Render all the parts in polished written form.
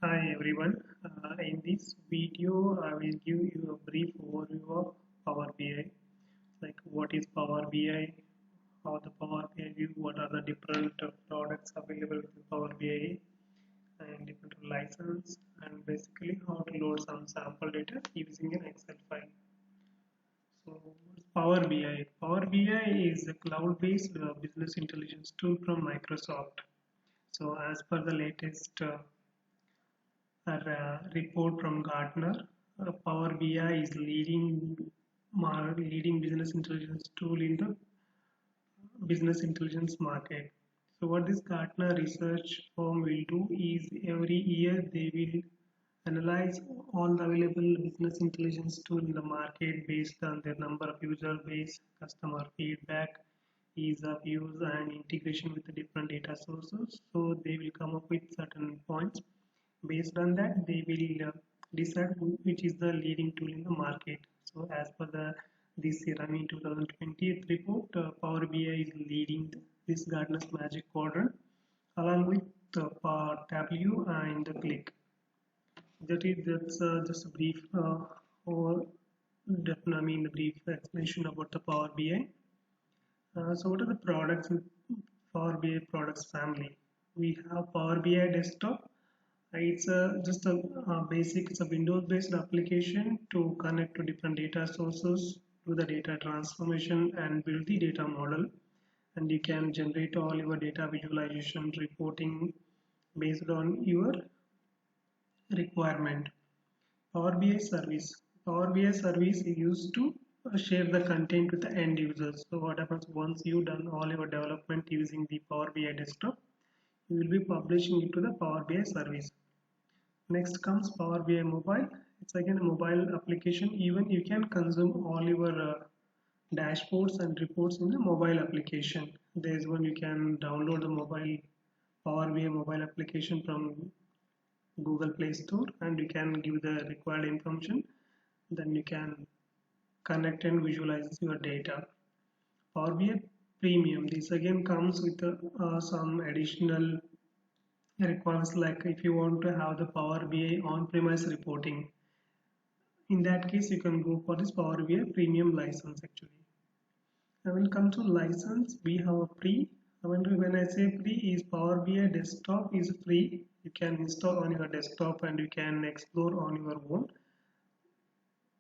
Hi everyone. In this video, I will give you a brief overview of Power BI. Like what is Power BI, how the Power BI view, what are the different products available with Power BI, and different license, and basically how to load some sample data using an Excel file. So, what's Power BI? Power BI is a cloud-based business intelligence tool from Microsoft. So, as per the latest report from Gartner, Power BI is leading business intelligence tool in the business intelligence market. So what this Gartner research firm will do is every year they will analyze all the available business intelligence tool in the market based on their number of user base, customer feedback, ease of use and integration with the different data sources. So they will come up with certain points. Based on that, they will decide which is the leading tool in the market. So as per the this Irani 2020 report, Power BI is leading this Gartner's Magic Quadrant along with Tableau and the Click. That's just a brief or I mean the brief explanation about the Power BI. So what are the products in Power BI products family? We have Power BI Desktop. It's a basic, it's a Windows-based application to connect to different data sources, do the data transformation and build the data model. And you can generate all your data visualization reporting based on your requirement. Power BI service. Power BI service is used to share the content with the end users. So what happens once you done all your development using the Power BI desktop, you will be publishing it to the Power BI service. Next comes Power BI mobile. It's again a mobile application. Even you can consume all your dashboards and reports in the mobile application. There is one you can download the mobile Power BI mobile application from Google Play Store and you can give the required information. Then you can connect and visualize your data. Power BI Premium. This again comes with some additional requirements like if you want to have the Power BI on-premise reporting. In that case, you can go for this Power BI Premium license actually. And when it comes to license, we have a free. When I say free, is Power BI Desktop is free. You can install on your desktop and you can explore on your own.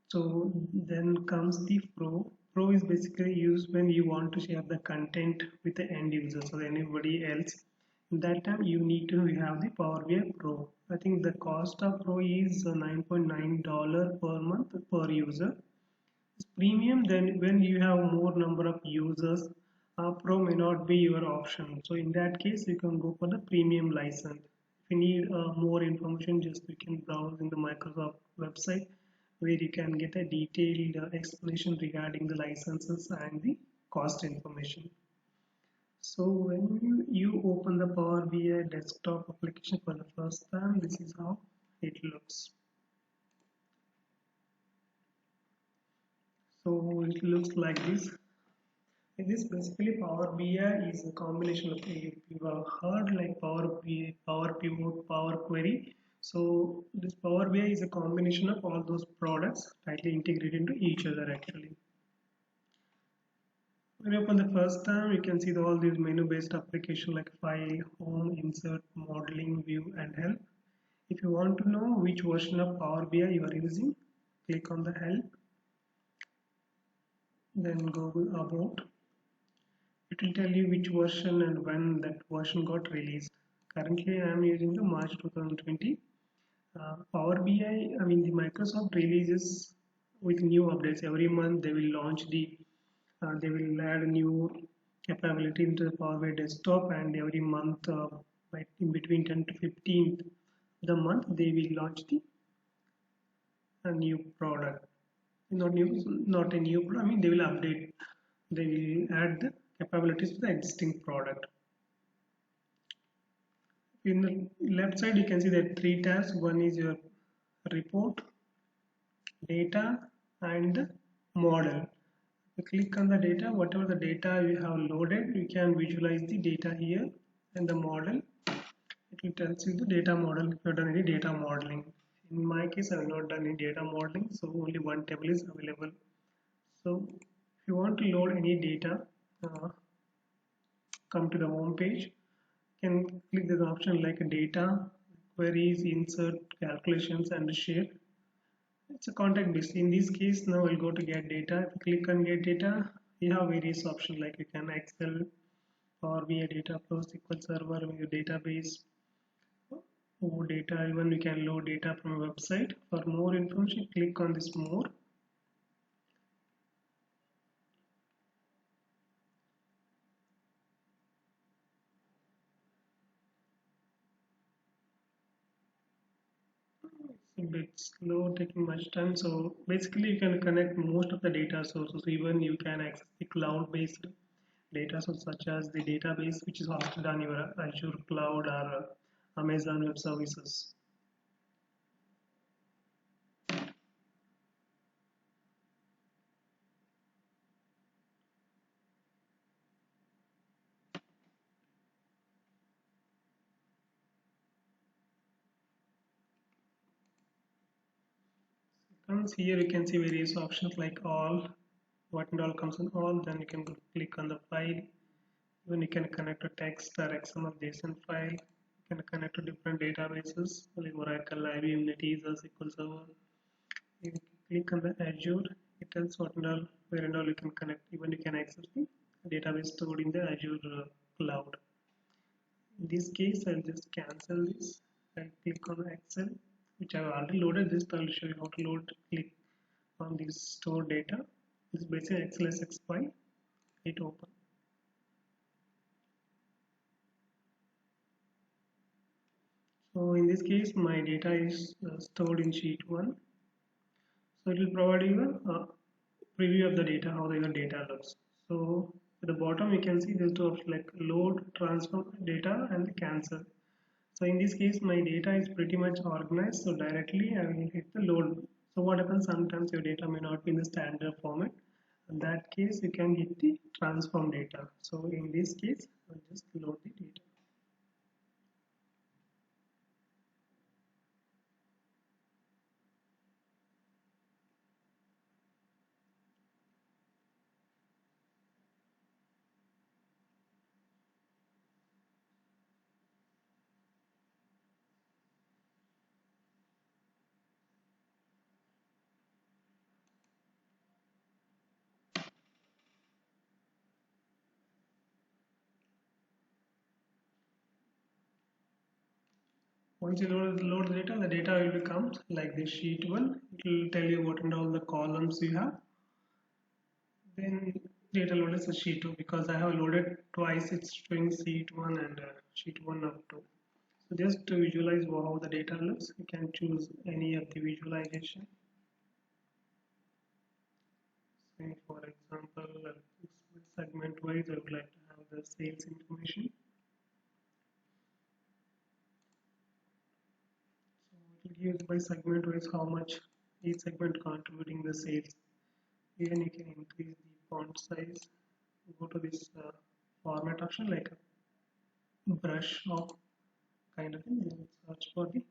So then comes the Pro. Pro is basically used when you want to share the content with the end user or anybody else. In that time you need to have the Power BI Pro. I think the cost of Pro is $9.9 per month per user. It's premium then when you have more number of users, Pro may not be your option. So in that case you can go for the premium license. If you need more information, just you can browse in the Microsoft website where you can get a detailed explanation regarding the licenses and the cost information. So when you open the Power BI desktop application for the first time, this is how it looks. So it looks like this. This basically Power BI is a combination of you have heard like Power BI, Power Pivot, Power Query. So this Power BI is a combination of all those products tightly integrated into each other actually. When you open the first time, you can see all these menu-based applications like File, Home, Insert, Modeling, View, and Help. If you want to know which version of Power BI you are using, click on the Help, then go to About. It will tell you which version and when that version got released. Currently, I am using the March 2020. Power BI, I mean the Microsoft releases with new updates every month. They will launch they will add a new capability into the Power BI desktop, and every month, in between 10 to 15th the month, they will launch a new product. Not a new product. I mean they will update. They will add the capabilities to the existing product. In the left side, you can see that three tabs. One is your report, data, and model. You click on the data, whatever the data you have loaded, you can visualize the data here and the model. it tells you the data model if you've done any data modeling. In my case, I have not done any data modeling, so only one table is available. So if you want to load any data, come to the home page. You can click this option like data, queries, insert, calculations, and share. It's a contact base. In this case, now I'll go to get data. If you click on get data, you have various options like you can Excel or via data flow, SQL Server, your database, or data. Even you can load data from a website. For more information, click on this more. It's a bit slow, taking much time. So basically, you can connect most of the data sources. Even you can access the cloud-based data source such as the database which is hosted on your Azure cloud or Amazon Web Services. Comes here, you can see various options like all, what and all comes in all. Then you can click on the file. Even you can connect to text or XML JSON file. You can connect to different databases like Oracle, IBM, NetEase, SQL Server. You click on the Azure. It tells what and all, where and all you can connect. Even you can access the database stored in the Azure cloud. In this case, I'll just cancel this. I click on Excel, which I've already loaded. This I'll show you how to load. Click on this store data. This is basically XLSX file. Hit open. So in this case, my data is stored in sheet 1. So it will provide you a preview of the data, how your data looks. So at the bottom, you can see there's two options like load, transform data, and cancel. So in this case, my data is pretty much organized. So directly I will hit the load. So what happens, sometimes your data may not be in the standard format. In that case, you can hit the transform data. So in this case, I'll just load the data. Once you load the data will become like this sheet 1. It will tell you what and all the columns you have. Then data load is a sheet 2 because I have loaded twice. It's showing sheet 1 and sheet 1 up to. So just to visualize how the data looks, you can choose any of the visualization. Say for example, segment wise, I would like to have the sales information. So it gives by segment wise how much each segment contributing the sales. Even you can increase the font size. Go to this format option like a brush or kind of thing. Then search for the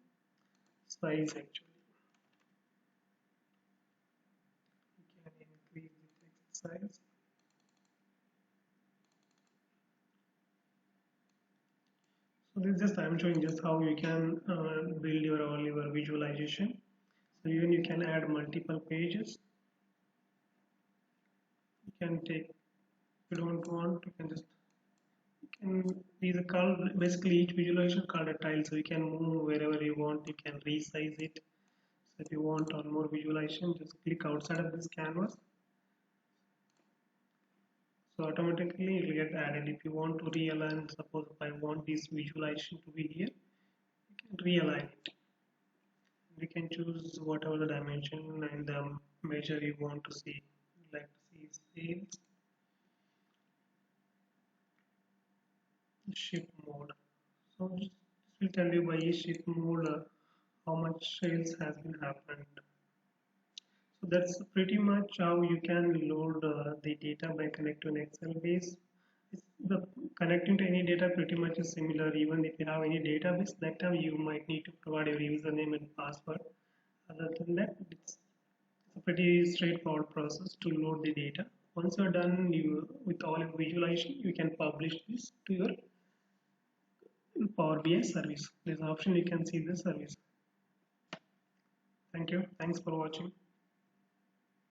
size actually. You can increase the text size. So this is just I'm showing just how you can build your visualization. So even you can add multiple pages. You can take, if you don't want, you can just, these are called basically each visualization called a tile. So you can move wherever you want. You can resize it. So if you want on more visualization, just click outside of this canvas. So automatically it will get added. If you want to realign, suppose if I want this visualization to be here, you can realign it. We can choose whatever the dimension and the measure you want to see. Like to see sales shift mode. So this will tell you by each shift mode how much sales has been happened. So that's pretty much how you can load the data by connecting an Excel base. The Connecting to any data pretty much is similar. Even if you have any database, that time you might need to provide your username and password. Other than that, it's a pretty straightforward process to load the data. Once you're done with all your visualization, you can publish this to your Power BI service. This option you can see the service. Thank you. Thanks for watching.